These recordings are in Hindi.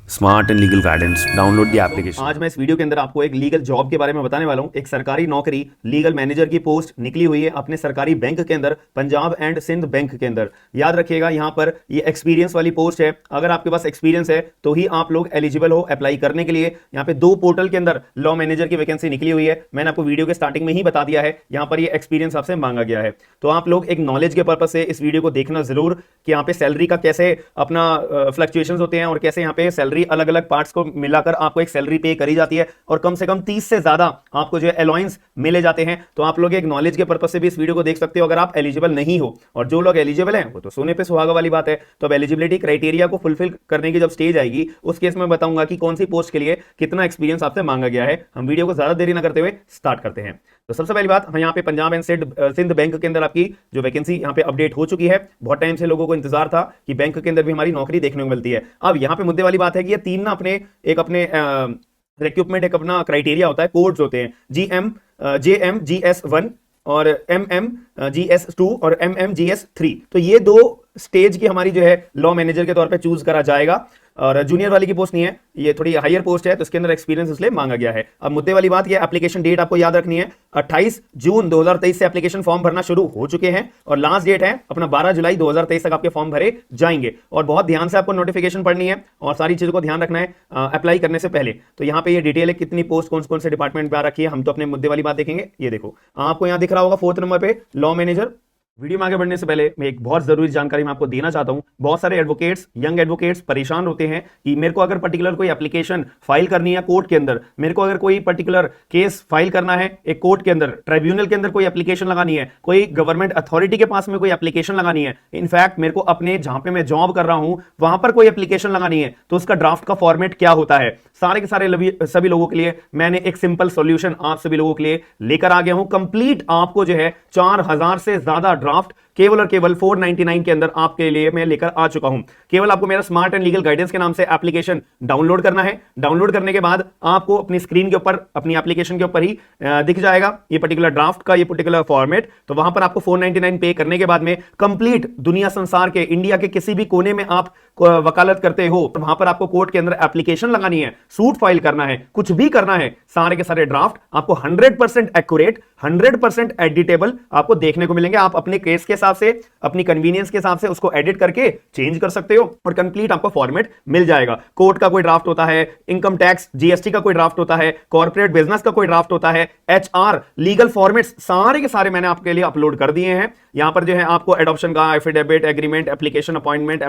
Smart and legal guidance download the application. आज मैं इस वीडियो के अंदर आपको एक लीगल जॉब के बारे में बताने वाला हूं। एक सरकारी नौकरी लीगल मैनेजर की पोस्ट निकली हुई है अपने सरकारी बैंक के अंदर, पंजाब एंड सिंध बैंक के अंदर। याद रखिएगा, यहां पर ये एक्सपीरियंस वाली पोस्ट है। अगर आपके पास एक्सपीरियंस है तो ही आप लोग एलिजिबल हो अप्लाई करने के लिए। यहां पे दो पोर्टल के अंदर लॉ मैनेजर की वैकेंसी निकली हुई है। मैंने आपको वीडियो के स्टार्टिंग में ही बता दिया है, यहां पर ये एक्सपीरियंस आपसे मांगा गया है। तो आप लोग एक नॉलेज के पर्पज से इस वीडियो को देखना जरूर कि यहाँ पे सैलरी का कैसे अपना फ्लक्चुएशंस होते हैं और कैसे यहाँ पे सैलरी अलग अलग पार्ट्स को मिलाकर आपको एक सैलरी पे करी जाती है और कम से कम 30 से ज्यादा आपको जो है अलाउंस मिले जाते हैं। तो आप लोग एक नॉलेज के पर्पज से भी इस वीडियो को देख सकते हो अगर आप एलिजिबल नहीं हो। और जो लोग एलिजिबल हैं वो तो सोने पे सुहागा वाली बात है। तो अब एलिजिबिलिटी क्राइटेरिया को फुलफिल करने की जब स्टेज आएगी उस केस में बताऊंगा कि कौन सी पोस्ट के लिए कितना एक्सपीरियंस आपसे मांगा गया है। हम वीडियो को ज्यादा देरी ना करते हुए स्टार्ट करते हैं। तो सबसे पहली बात, हम यहाँ पे पंजाब एंड सिंध बैंक के अंदर आपकी जो वैकेंसी यहाँ पे अपडेट हो चुकी है। बहुत टाइम से लोगों को इंतजार था कि बैंक के अंदर भी हमारी नौकरी देखने को मिलती है। अब यहाँ पे मुद्दे वाली बात है कि ये तीन ना अपने रिक्रूटमेंट एक अपना क्राइटेरिया होता है, कोड्स होते हैं JMGS1 और MMGS2 और MMGS3। तो ये दो स्टेज की हमारी जो है लॉ मैनेजर के तौर पे चूज करा जाएगा। और जूनियर वाली की पोस्ट नहीं है, ये थोड़ी हायर पोस्ट है, तो इसके अंदर एक्सपीरियंस इसलिए मांगा गया है। अब मुद्दे वाली बात, ये एप्लीकेशन डेट आपको याद रखनी है। 28 जून 2023 से एप्लीकेशन फॉर्म भरना शुरू हो चुके हैं और लास्ट डेट है अपना 12 जुलाई 2023 तक आपके फॉर्म भरे जाएंगे। और बहुत ध्यान से आपको नोटिफिकेशन पढ़नी है और सारी चीजों को ध्यान रखना है अप्लाई करने से पहले। तो यहाँ पे ये डिटेल है कितनी पोस्ट कौन कौन से डिपार्टमेंट में आ रखी है। हम तो अपने मुद्दे वाली बात देखेंगे। ये देखो, आपको यहाँ दिख रहा होगा 4th नंबर पे लॉ मैनेजर। वीडियो में आगे बढ़ने से पहले मैं एक बहुत जरूरी जानकारी मैं आपको देना चाहता हूं। बहुत सारे एडवोकेट्स, यंग एडवोकेट्स परेशान होते हैं कि मेरे को अगर पर्टिकुलर कोई एप्लीकेशन फाइल करनी है कोर्ट के अंदर, मेरे को अगर कोई पर्टिकुलर केस फाइल करना है एक कोर्ट के अंदर, ट्राइब्यूनल के अंदर कोई एप्लीकेशन लगानी है, कोई गवर्नमेंट अथॉरिटी के पास में कोई एप्लीकेशन लगानी है, इनफैक्ट मेरे को अपने जहां पे मैं जॉब कर रहा हूं वहां पर कोई एप्लीकेशन लगानी है, तो उसका ड्राफ्ट का फॉर्मेट क्या होता है, सारे के सारे सभी लोगों के लिए मैंने एक सिंपल सॉल्यूशन आप सभी लोगों के लिए लेकर आ गया हूं। कंप्लीट आपको जो है 4000 से ज्यादा ड्राफ्ट केवल और केवल 499 के अंदर आपके लिए मैं लेकर आ चुका हूं। केवल आपको मेरा स्मार्ट एंड लीगल गाइडेंस के नाम से एप्लीकेशन डाउनलोड करना है। डाउनलोड करने के बाद आपको अपनी स्क्रीन के ऊपर, अपनी एप्लीकेशन के ऊपर ही दिख जाएगा ये पर्टिकुलर ड्राफ्ट का ये पर्टिकुलर फॉर्मेट। तो वहां पर आपको 499 पे करने के बाद में कंप्लीट दुनिया संसार के, इंडिया के किसी भी कोने में आप वकालत करते हो तो वहां पर आपको कोर्ट के अंदर एप्लीकेशन लगानी है, सूट फाइल करना है, कुछ भी करना है, सारे के सारे ड्राफ्ट आपको 100% एक्यूरेट, 100% एडिटेबल आपको देखने को मिलेंगे। आप अपने केस के हिसाब से, अपनी कन्वीनियंस के हिसाब से उसको एडिट करके चेंज कर सकते हो और कंप्लीट आपको फॉर्मेट मिल जाएगा। कोर्ट का कोई ड्राफ्ट होता है, इनकम टैक्स GST का कोई ड्राफ्ट होता है, कॉर्पोरेट बिजनेस का कोई ड्राफ्ट होता है, HR लीगल फॉर्मेट्स सारे के सारे मैंने आपके लिए अपलोड कर दिए हैं। यहां पर जो है आपको एडॉप्शन का affidavit, agreement, application, appointment,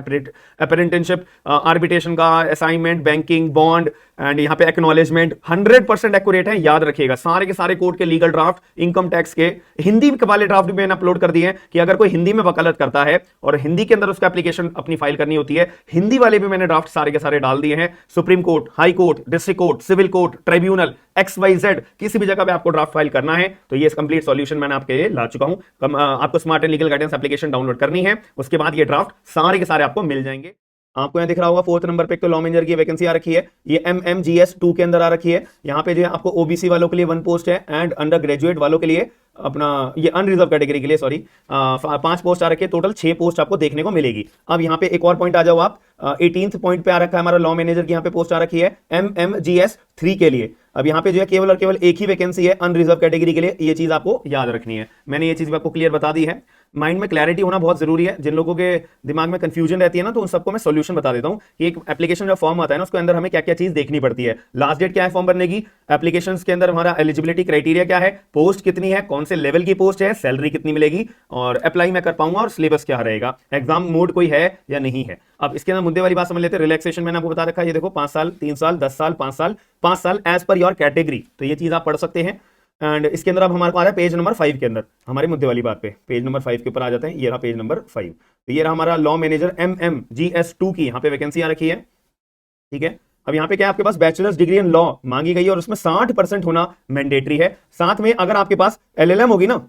apprenticeship, arbitration का, असाइनमेंट, बैंकिंग, बॉन्ड एंड यहाँ पे एक्नॉलेजमेंट 100% एक्यूरेट है। याद रखिएगा, सारे के सारे कोर्ट के लीगल ड्राफ्ट, इनकम टैक्स के हिंदी वाले ड्राफ्ट भी मैंने अपलोड कर दिए हैं कि अगर कोई हिंदी में वकालत करता है और हिंदी के अंदर उसका एप्लीकेशन अपनी फाइल करनी होती है, हिंदी वाले भी मैंने ड्राफ्ट सारे के सारे डाल दिए हैं। Supreme court, high court, district court, civil court, tribunal, XYZ किसी भी जगह पे आपको ड्राफ्ट फाइल करना है तो ये कंप्लीट सॉल्यूशन मैंने आपके लिए ला चुका हूं। आपको smart and legal guidance application download करनी है, उसके बाद ये ड्राफ्ट सारे के सारे आपको मिल जाएंगे। आपको यहाँ दिख रहा होगा 4th नंबर पे एक तो लॉ मैनेजर की वैकेंसी आ रखी है, ये MMGS2 के अंदर आ रखी है। यहाँ पे जो है आपको OBC वालों के लिए 1 पोस्ट है एंड अंडर ग्रेजुएट वालों के लिए अपना ये अनरिजर्व कैटेगरी के लिए 5 पोस्ट आ रखी है। टोटल 6 पोस्ट आपको देखने को मिलेगी। अब यहाँ पे एक और पॉइंट आ जाओ आप, 18th पॉइंट पे आ रखा है हमारा लॉ मैनेजर की यहाँ पे पोस्ट आ रखी है MMGS3 के लिए। अब यहाँ पे जो है केवल और केवल एक ही वैकेंसी है अनरिजर्व कैटेगरी के लिए, ये चीज आपको याद रखनी है। मैंने ये चीज आपको क्लियर बता दी है। माइंड में क्लैरिटी होना बहुत जरूरी है। जिन लोगों के दिमाग में कंफ्यूजन रहती है ना, तो उन सबको मैं सॉल्यूशन बता देता हूं कि एक एप्लीकेशन जो फॉर्म आता है ना, उसके अंदर हमें क्या क्या चीज देखनी पड़ती है। लास्ट डेट क्या है फॉर्म भरने की, एप्लीकेशंस के अंदर हमारा एलिजिबिलिटी क्राइटेरिया क्या है, पोस्ट कितनी है, कौन से लेवल की पोस्ट है, सैलरी कितनी मिलेगी और अप्लाई मैं कर पाऊंगा और सिलेबस क्या रहेगा, एग्जाम मोड कोई है या नहीं है। अब इसके अंदर मुद्दे वाली बात समझ लेते हैं। रिलैक्सेशन मैंने आपको बता रखा है, ये देखो 5 साल, 3 साल, 10 साल, 5 साल, 5 साल एज पर योर कैटेगरी। तो ये चीज आप पढ़ सकते हैं। एंड इसके अंदर अब हमारे को आ रहा है पेज नंबर 5 के अंदर, हमारे मुद्दे वाली बात पे पेज नंबर 5 के ऊपर आ जाते हैं। ये रहा पेज नंबर 5। तो ये रहा हमारा लॉ मैनेजर MMGS2 की यहाँ पे वैकेंसी आ रखी है। ठीक है, अब यहाँ पे क्या है, आपके पास बैचलर्स डिग्री इन लॉ मांगी गई है और उसमें 60% होना मैंडेटरी है। साथ में अगर आपके पास LLM होगी ना,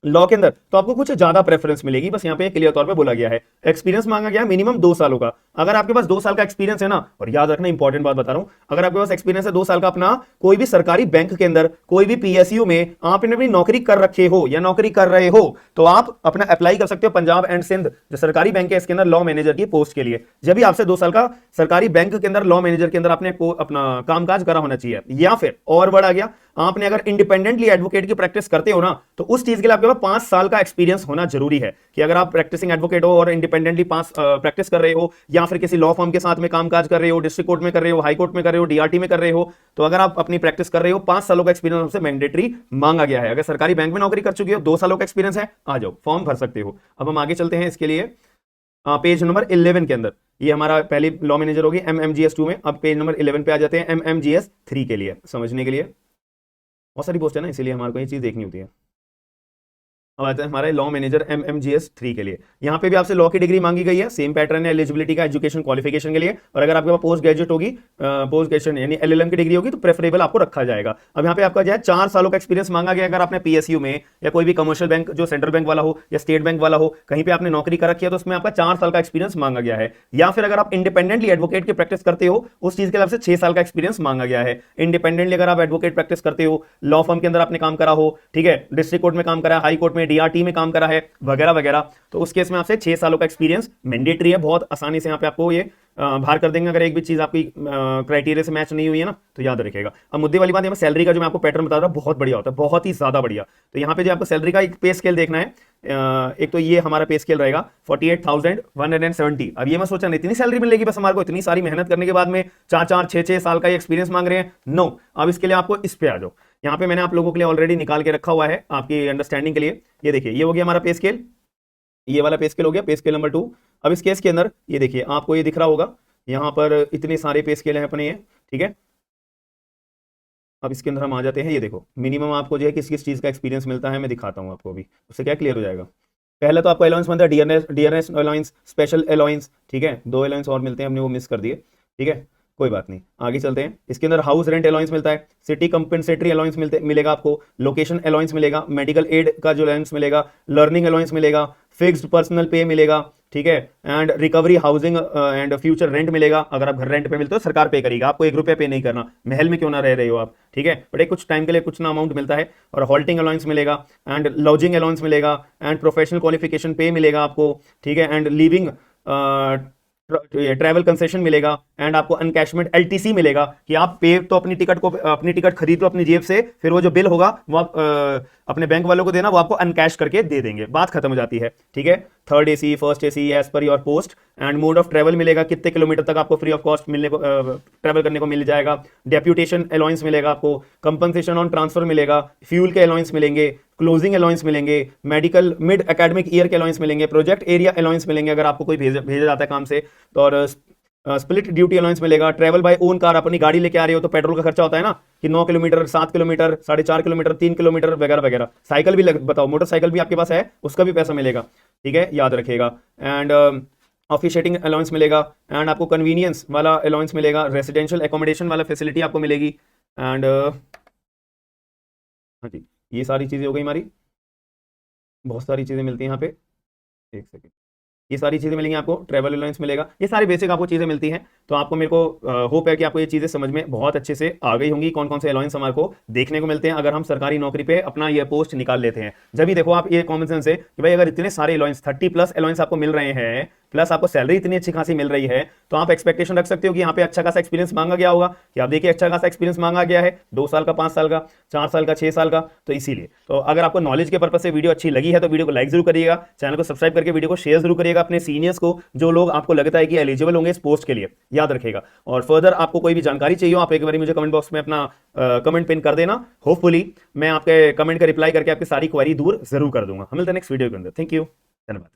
लॉ के अंदर तो आपको कुछ ज्यादा प्रेफरेंस मिलेगी, बस यहाँ पे क्लियर तौर पे बोला गया है। एक्सपीरियंस मांगा गया है मिनिमम 2 सालों का। अगर आपके पास 2 साल का एक्सपीरियंस है ना, और याद रखना इंपॉर्टेंट बात बता रहा हूं, अगर आपके पास एक्सपीरियंस है 2 साल का अपना कोई भी सरकारी बैंक के अंदर, कोई भी पीएसयू में आपने अपनी नौकरी कर रखे हो या नौकरी कर रहे हो, तो आप अपना अप्लाई कर सकते हो पंजाब एंड सिंध जो सरकारी बैंक है इसके अंदर लॉ मैनेजर की पोस्ट के लिए। जब भी आपसे 2 साल का सरकारी बैंक के अंदर लॉ मैनेजर के अंदर आपने अपना कामकाज करा होना चाहिए। या फिर और बढ़ आ गया, आपने अगर इंडिपेंडेंटली एडवोकेट की प्रैक्टिस करते हो ना, तो उस चीज के लिए आपके पास 5 साल का एक्सपीरियंस होना जरूरी है। कि अगर आप प्रैक्टिसिंग एडवोकेट हो और इंडिपेंडेंटली प्रैक्टिस कर रहे हो, या फिर किसी लॉ फर्म के साथ में कामकाज कर रहे हो, डिस्ट्रिक्ट कोर्ट में कर रहे हो, हाई कोर्ट में कर रहे हो, डीआरटी में कर रहे हो, तो अगर आप अपनी प्रैक्टिस कर रहे हो 5 सालों का एक्सपीरियंस हमसे मैंडेटरी मांगा गया है। अगर सरकारी बैंक में नौकरी कर चुके हो, 2 सालों का एक्सपीरियंस है, आ जाओ फॉर्म भर सकते हो। अब हम आगे चलते हैं इसके लिए पेज नंबर 11 के अंदर। ये हमारा पहली लॉ मैनेजर होगी MMGS 2 में। अब पेज नंबर 11 पे आ जाते हैं MMGS 3 के लिए समझने के लिए। बहुत सारी पोस्ट है ना, इसीलिए हमारे को ये चीज देखनी होती है। अब आता है हमारे लॉ मैनेजर MMGS 3 के लिए। यहाँ पे भी आपसे लॉ की डिग्री मांगी गई है, सेम पैटर्न है एलिजिबिलिटी का एजुकेशन क्वालिफिकेशन के लिए। और अगर आपके पास पोस्ट ग्रेजुएट होगी, पोस्ट ग्रेजुएशन यानी LLM की डिग्री होगी, तो प्रेफरेबल आपको रखा जाएगा। अब यहाँ पे आपका जो है 4 सालों का एक्सपीरियंस मांगा गया। अगर आपने PSU में या कोई भी कमर्शियल बैंक जो सेंट्रल बैंक वाला हो या स्टेट बैंक वाला हो, कहीं पे आपने नौकरी कर रखी है, तो उसमें आपका 4 साल का एक्सपीरियंस मांगा गया है। या फिर अगर आप इंडिपेंडेंटली एडवोकेट की प्रैक्टिस करते हो, उस चीज के लिए आपसे 6 साल का एक्सपीरियंस मांगा गया है। इंडिपेंडेंटली अगर आप एडवोकेट प्रैक्टिस करते हो, लॉ फर्म के अंदर आपने काम करा हो, ठीक है, डिस्ट्रिक्ट कोर्ट में काम करा, हाई कोर्ट में, DRT में काम करा है, वगैरह वगैरह, तो उस केस में आपसे 6 सालों का एक्सपीरियंस मैंडेटरी है। बहुत आसानी से यहाँ पे आपको ये बाहर कर देंगे। अगर एक भी चीज आपकी क्राइटेरिया से मैच नहीं हुई है ना, तो याद रखेगा। अब मुद्दे वाली बात है, सैलरी का जो मैं आपको पैटर्न बता रहा हूं बहुत बढ़िया होता है, बहुत ही ज्यादा बढ़िया। तो यहाँ पे जो आपको सैलरी का एक पे स्केल देखना है, एक तो ये हमारा पे स्केल रहेगा 48,170। अब ये मैं सोचा नहीं इतनी सैलरी मिलेगी बस हमारे को, इतनी सारी मेहनत करने के बाद में 4-4, 6-6 साल का एक्सपीरियंस मांग रहे हैं। नो, अब इसके लिए आपको इस पे आ जाओ। यहाँ पे मैंने आप लोगों के लिए ऑलरेडी निकाल के रखा हुआ है आपकी अंडरस्टैंडिंग के लिए। ये देखिए, ये हो गया हमारा पे स्केल, ये वाला पे स्केल हो गया, पे स्केल नंबर 2। अब इस केस के अंदर ये देखिए, आपको ये दिख रहा होगा यहाँ पर इतने सारे पे स्केल हैं अपने ये, ठीक है। अब इसके अंदर हम आ जाते हैं। ये देखो मिनिमम आपको जो है किस किस चीज का एक्सपीरियंस मिलता है, मैं दिखाता हूँ आपको अभी, उससे क्या क्लियर हो जाएगा। पहले तो आपको अलाउंस मिलता है डियरनेस अलाउंस, स्पेशल अलाउंस, ठीक है। 2 अलाउंस और मिलते हैं, हमने वो मिस कर दिए, ठीक है, कोई बात नहीं, आगे चलते हैं। इसके अंदर हाउस रेंट अलाउंस मिलता है, सिटी कंपेंसेटरी अलाउंस मिलेगा आपको, लोकेशन अलाउंस मिलेगा, मेडिकल एड का जो अलाउंस मिलेगा, लर्निंग अलाउंस मिलेगा, फिक्स्ड पर्सनल पे मिलेगा, ठीक है, and recovery housing and future rent मिलेगा। अगर आप घर रेंट पे मिलते हो सरकार पे करेगा, आपको 1 रुपया पे नहीं करना, महल में क्यों ना रह रहे हो आप, ठीक है, बट एक कुछ टाइम के लिए कुछ ना अमाउंट मिलता है। और हॉल्टिंग अलाउंस मिलेगा, एंड लॉजिंग अलाउंस मिलेगा, एंड प्रोफेशनल क्वालिफिकेशन पे मिलेगा आपको, ठीक है, एंड लिविंग ट्रैवल कंसेशन मिलेगा, एंड आपको अनकैशमेंट LTC मिलेगा कि आप पे तो अपनी टिकट खरीद लो अपनी जेब से, फिर वो जो बिल होगा वो आप अपने बैंक वालों को देना, वो आपको अनकैश करके दे देंगे, बात खत्म हो जाती है, ठीक है। 3rd AC, 1st AC as per your post, and mode of travel मिलेगा, कितने किलोमीटर तक आपको फ्री ऑफ कॉस्ट मिलने को ट्रेवल करने को मिल जाएगा, डेप्यूटेशन अलाउंस मिलेगा आपको, कंपनसेशन ऑन ट्रांसफर मिलेगा, फ्यूल के अलाउंस मिलेंगे, क्लोजिंग अलाउंस मिलेंगे, मेडिकल मिड एकेडमिक ईयर के अलाउंस मिलेंगे, प्रोजेक्ट एरिया अलाउंस मिलेंगे अगर आपको कोई भेजा जाता है काम से, तो और स्प्लिट ड्यूटी अलाउंस मिलेगा, ट्रैवल बाय ओन कार, अपनी गाड़ी लेके आ रहे हो तो पेट्रोल का खर्चा होता है ना कि 9 किलोमीटर, 7 किलोमीटर, 4.5 किलोमीटर, 3 किलोमीटर वगैरह वगैरह। साइकिल भी बताओ, मोटरसाइकिल भी आपके पास है, उसका भी पैसा मिलेगा, ठीक है, याद रखिएगा। एंड ऑफिशिएटिंग अलाउंस मिलेगा, एंड आपको कन्वीनियंस वाला अलाउंस मिलेगा, रेसिडेंशियल एकोमोडेशन वाला फैसिलिटी आपको मिलेगी, एंड हाँ जी, ये सारी चीज़ें हो गई हमारी, बहुत सारी चीज़ें मिलती हैं यहाँ पे, एक सेकेंड, ये सारी चीज़ें मिलेंगी आपको, ट्रैवल अलाउंस मिलेगा, ये सारी बेसिक आपको चीज़ें मिलती हैं। तो आपको मेरे को होप है कि आपको ये चीज़ें समझ में बहुत अच्छे से आ गई होंगी, कौन कौन से अलाउंस हमारे को देखने को मिलते हैं अगर हम सरकारी नौकरी पे अपना ये पोस्ट निकाल लेते हैं। जब भी देखो आप ये कॉमन सेंस है कि भाई अगर इतने सारे अलाउंस 30+ अलाउंस आपको मिल रहे हैं, प्लस आपको सैलरी इतनी अच्छी खासी मिल रही है, तो आप एक्सपेक्टेशन रख सकते हो कि यहाँ पे अच्छा खासा एक्सपीरियंस मांगा गया होगा। कि आप देखिए अच्छा खासा एक्सपीरियंस मांगा गया है, 2 साल का, 5 साल का, 4 साल का, 6 साल का। तो इसीलिए तो अगर आपको नॉलेज के पर्पज से वीडियो अच्छी लगी है तो वीडियो को लाइक जरूर करिएगा, चैनल को सब्सक्राइब करके वीडियो को शेयर जरूर करिएगा अपने सीनियर्स को, जो लोग आपको लगता है कि एलिजिबल होंगे इस पोस्ट के लिए, याद रखेगा। और फर्दर आपको कोई भी जानकारी चाहिए हो, आप एक बार मुझे कमेंट बॉक्स में अपना कमेंट पिन कर देना, होपफुली मैं आपके कमेंट का रिप्लाई करके आपकी सारी क्वेरी दूर जरूर कर दूंगा। हम मिलते हैं नेक्स्ट वीडियो के अंदर। थैंक यू, धन्यवाद।